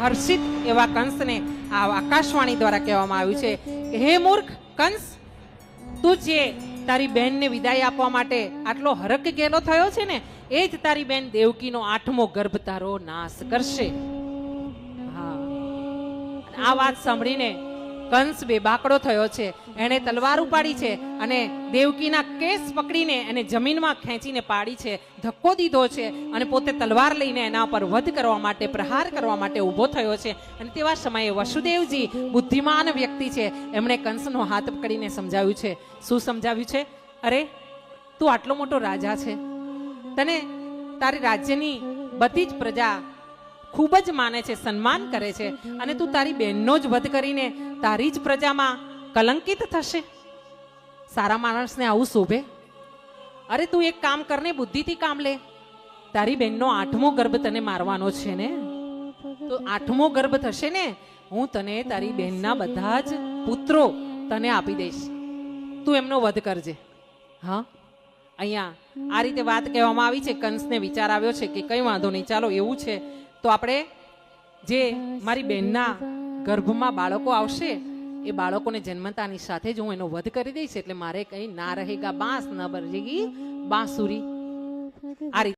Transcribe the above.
હર્ષિત એવા કંસને આ આકાશવાણી દ્વારા કહેવામાં આવ્યું છે કે હે મૂર્ખ કંસ, તું જે તારી બહેનને વિદાય આપવા માટે આટલો હરખ ગેલો થયો છે ને, એ જ તારી બેન દેવકીનો 8મો ગર્ભ તારો નાશ કરશે. હા, આ વાત સાંભળીને કંસ બેબાકડો થયો છે. એણે તલવાર ઉપાડી છે અને દેવકીના કેસ પકડીને એને જમીનમાં ખેંચીને પાડી છે, ધક્કો દીધો છે અને પોતે તલવાર લઈને એના પર વધ કરવા માટે, પ્રહાર કરવા માટે ઊભો થયો છે. અને તેવા સમયે વસુદેવજી બુદ્ધિમાન વ્યક્તિ છે, એમણે કંસનો હાથ પકડીને સમજાવ્યું છે. શું સમજાવ્યું છે? અરે, તું આટલો મોટો રાજા છે, તને તારી રાજ્યની બધી જ પ્રજા ખૂબ જ માને છે, સન્માન કરે છે, અને તું તારી બહેનનો જ વધ કરીને તારી જ પ્રજામાં કલંકિત થશે? સારા માણસને આવું શોભે? અરે તું એક કામ કરને, બુદ્ધિથી કામ લે. તારી બહેનનો 8મો ગર્ભ તને મારવાનો છે ને, તો 8મો ગર્ભ થશે ને, હું તને તારી બહેનના બધા જ પુત્રો તને આપી દઈશ, તું એમનો વધ કરજે. હા, અહીંયા આ રીતે વાત કહેવામાં આવી છે. કંસને વિચાર આવ્યો છે કે કંઈ વાંધો નહીં, ચાલો એવું છે તો આપણે જે મારી બહેનના ગર્ભમાં બાળકો આવશે, એ બાળકોને જન્મતાની સાથે જ હું એનો વધ કરી દઈશ, એટલે મારે કંઈ ના રહેગા બાંસ ન બજેગી બાંસુરી. આ રીતે